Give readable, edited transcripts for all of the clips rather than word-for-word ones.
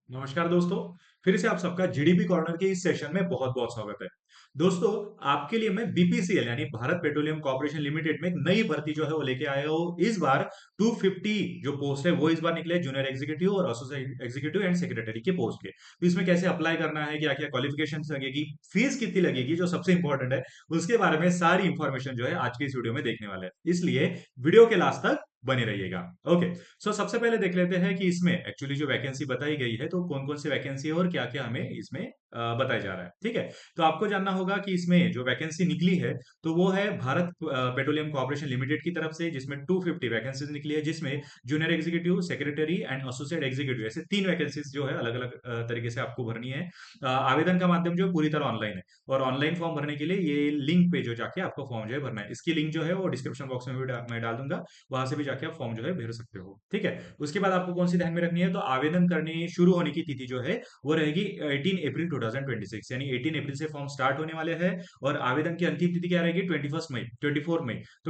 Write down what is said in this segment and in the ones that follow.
नमस्कार दोस्तों। फिर से आप सबका जीडीपी कॉर्नर के इस सेशन में बहुत बहुत स्वागत है। दोस्तों, आपके लिए मैं बीपीसीएल यानी भारत पेट्रोलियम कॉर्पोरेशन लिमिटेड में एक नई भर्ती जो है वो लेके आया हूँ। इस बार 250 जो पोस्ट है वो इस बार निकले जूनियर एग्जीक्यूटिव और एसोसिएट एग्जीक्यूटिव एंड सेक्रेटरी के पोस्ट के। तो इसमें कैसे अप्लाई करना है, क्या क्या क्वालिफिकेशन लगेगी, फीस कितनी लगेगी, जो सबसे इंपॉर्टेंट है उसके बारे में सारी इंफॉर्मेशन जो है आज की इस वीडियो में देखने वाले हैं। इसलिए वीडियो के लास्ट तक बने रहिएगा। ओके। सो सबसे पहले देख लेते हैं कि इसमें एक्चुअली जो वैकेंसी बताई गई है तो कौन कौन सी वैकेंसी है और क्या क्या हमें इसमें बताया जा रहा है। ठीक है। तो आपको जानना होगा कि इसमें जो वैकेंसी निकली है तो वो है भारत पेट्रोलियम कॉर्पोरेशन लिमिटेड की तरफ से, जिसमें 250 वैकेंसीज निकली है, जिसमें junior executive, secretary and associate executive, ऐसे तीन वैकेंसीज जो है अलग अलग तरीके से आपको भरनी है। आवेदन का माध्यम जो है पूरी तरह ऑनलाइन है और ऑनलाइन फॉर्म भरने के लिए ये लिंक पे जो जाके आपको फॉर्म जो है भरना है। इसकी लिंक जो है वो डिस्क्रिप्शन बॉक्स में भी मैं डाल दूंगा, वहां से भी जाके आप फॉर्म जो है भर सकते हो। ठीक है। उसके बाद आपको कौन सी ध्यान में रखनी है, तो आवेदन करने शुरू होने की तिथि जो है वो रहेगी 18 अप्रैल 2026, यानी 18 अप्रैल से फॉर्म स्टार्ट होने वाले हैं। और आवेदन की अंतिम तिथि क्या रहेगी, 24 मई। तो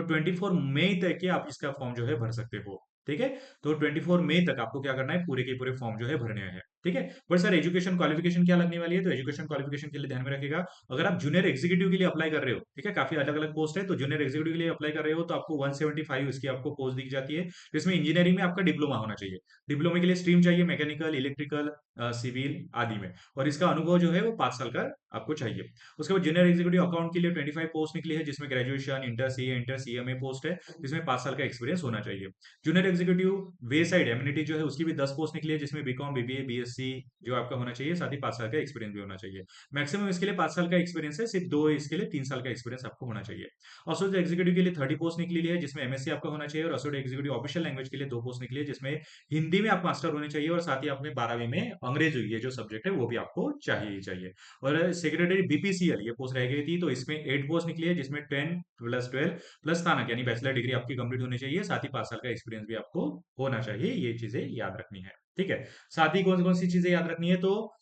24 मई तक के आप इसका फॉर्म जो है भर सकते हो। ठीक है। तो 24 मई तक आपको क्या करना है, पूरे के पूरे फॉर्म जो है भरने हैं। ठीक है। बट सर एजुकेशन क्वालिफिकेशन क्या लगने वाली है, तो एजुकेशन क्वालिफिकेशन के लिए ध्यान में रखिएगा। अगर आप जूनियर एग्जीक्यूटिव के लिए अप्लाई कर रहे हो, ठीक है, काफी अलग अलग पोस्ट है, तो जूनियर एग्जीक्यूटिव के लिए अप्लाई कर रहे हो तो आपको 175 इसकी आपको पोस्ट दी जाती है। इसमें इंजीनियरिंग में आपका डिप्लोमा होना चाहिए। डिप्लोमा के लिए स्ट्रीम चाहिए मैकेनिकल, इलेक्ट्रिकल, सिविल आदि में। और इसका अनुभव जो है वो 5 साल का आपको चाहिए। उसके बाद जूनियर एग्जीक्यूटिव अकाउंट के लिए 25 पोस्ट निकली है, जिसमें ग्रेजुएशन, इंटर सीएमए पोस्ट है, जिसमें 5 साल का एक्सपीरियंस होना चाहिए। जूनियर एग्जीक्यूटिव वे साइड एमिनिटी जो है उसकी भी 10 पोस्ट निकली है, जिसमें बीकॉम, बीबीए, बीएससी जो आपका होना चाहिए, साथ ही 5 साल का एक्सपीरियंस भी होना चाहिए। मैक्सिमम इसके लिए 5 साल का एक्सपीरियंस है, सिर्फ दो इसके लिए 3 साल का एक्सपीरियंस आपको होना चाहिए। एसोसिएट एग्जीक्यूटिव के लिए 30 पोस्ट निकली है, जिसमें एमएससी आपका होना चाहिए। और एसोसिएट एग्जीक्यूटिव ऑफिशियल लैंग्वेज के लिए 2 पोस्ट निकली है, जिसमें हिंदी में आप मास्टर होने चाहिए और साथ ही आपने 12वीं में अंग्रेजी ये जो सब्जेक्ट है वो भी आपको चाहिए ही चाहिए। और सेक्रेटरी बीपीसीएल ये पोस्ट रह गई थी, तो इसमें 8 पोस्ट निकली है, जिसमें 10 प्लस 12 प्लस स्नातक यानी बैचलर डिग्री आपकी कंप्लीट होनी चाहिए, साथ ही 5 साल का एक्सपीरियंस भी आपको होना चाहिए। ये चीजें याद रखनी है। ठीक है। साथ ही कौन कौन सी चीजें याद रखनी है, तो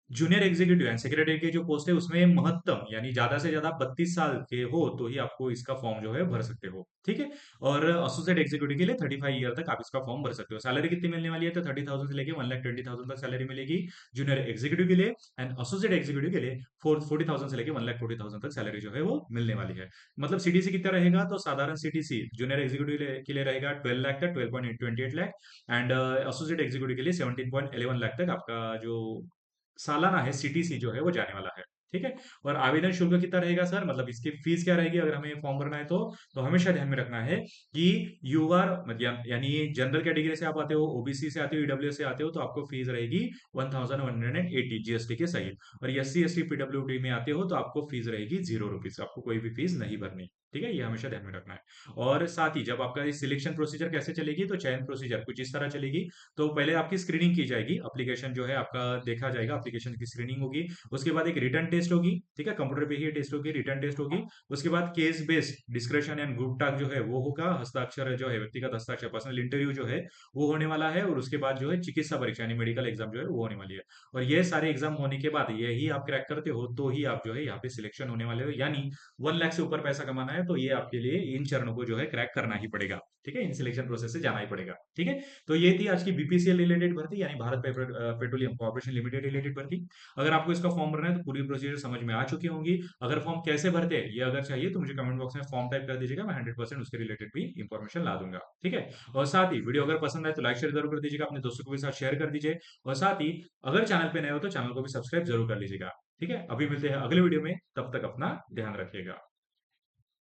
जूनियर एग्जीक्यूटिव एंड सेक्रेटरी की जो पोस्ट है उसमें महत्तम यानी ज्यादा से ज्यादा 32 साल के हो तो ही आपको इसका फॉर्म जो है भर सकते हो। ठीक है। और एसोसिएट एग्जीक्यूटिव के लिए 35 ईयर तक आप इसका फॉर्म भर सकते हो। सैलरी कितनी मिलने वाली है, तो 30,000 से लेके 1,20,000 तक सैलरी मिलेगी जूनियर एग्जीक्यूटिव के लिए। एंड एसोसिएट एग्जीक्यूटिव के लिए 40,000 से लेके 1,40,000 तक सैलरी जो है वो मिलने वाली है। मतलब सीटीसी कितना रहेगा, तो साधारण सीटीसी जूनियर एग्जीक्यूटिव के लिए रहेगा 12 लाख तक, 12.28 लाख। एंड एसोसिएट एग्जीक्यूटिव के लिए 17.11 लाख तक आपका जो सालाना है सीटीसी जो है वो जाने वाला है। ठीक है। और आवेदन शुल्क कितना रहेगा सर, मतलब इसकी फीस क्या रहेगी अगर हमें फॉर्म भरना है तो हमेशा ध्यान में रखना है कि यू आर मतलब यानी जनरल कैटेगरी से आप आते हो, ओबीसी से आते हो, ईडब्ल्यू से आते हो, तो आपको फीस रहेगी 1180 जीएसटी के सहित। और एससी एसटी पीडब्ल्यूडी में आते हो तो आपको फीस रहेगी ₹0, आपको कोई भी फीस नहीं भरनी। ठीक है, ये हमेशा ध्यान में रखना है। और साथ ही जब आपका सिलेक्शन प्रोसीजर कैसे चलेगी, तो चयन प्रोसीजर कुछ इस तरह चलेगी। तो पहले आपकी स्क्रीनिंग की जाएगी, एप्लीकेशन जो है आपका देखा जाएगा, एप्लीकेशन की स्क्रीनिंग होगी। उसके बाद एक रिटर्न टेस्ट होगी, ठीक है, कंप्यूटर पे ही टेस्ट होगी, रिटर्न टेस्ट होगी। उसके बाद case based discussion and group talk जो है वो होगा, हस्ताक्षर जो है व्यक्तिगत हस्ताक्षर पर्सनल इंटरव्यू जो है वो होने वाला है। और उसके बाद जो है चिकित्सा परीक्षा यानी मेडिकल एग्जाम जो है वो होने वाली है। और ये सारे एग्जाम होने के बाद यही आप क्रैक करते हो तो ही आप जो है यहाँ पे सिलेक्शन होने वाले हो, यानी 1 लाख से ऊपर पैसा कमाना है तो ये आपके लिए इन चरणों को जो है क्रैक करना ही पड़ेगा। ठीक है, इन सिलेक्शन प्रोसेस से जाना ही पड़ेगा। ठीक है। तो ये थी आज की बीपीसीएल रिलेटेड भर्ती यानी Bharat petroleum corporation limited related भर्ती। अगर आपको इसका फॉर्म भरना है तो पूरी प्रोसीजर समझ में आ चुकी होंगी। अगर फॉर्म कैसे भरते हैं ये अगर चाहिए तो मुझे कमेंट बॉक्स में फॉर्म टाइप कर दीजिएगा, मैं 100% उसके रिलेटेड भी इंफॉर्मेशन ला दूंगा। ठीक है। और साथ ही वीडियो अगर पसंद आए तो लाइक शेयर जरूर कर दीजिएगा, अपने दोस्तों को भी साथ शेयर कर दीजिए। और साथ ही अगर चैनल पे नए हो तो चैनल को भी सब्सक्राइब जरूर कर लीजिएगा। ठीक है। अभी मिलते हैं अगले वीडियो में, तब तक अपना ध्यान रखिएगा।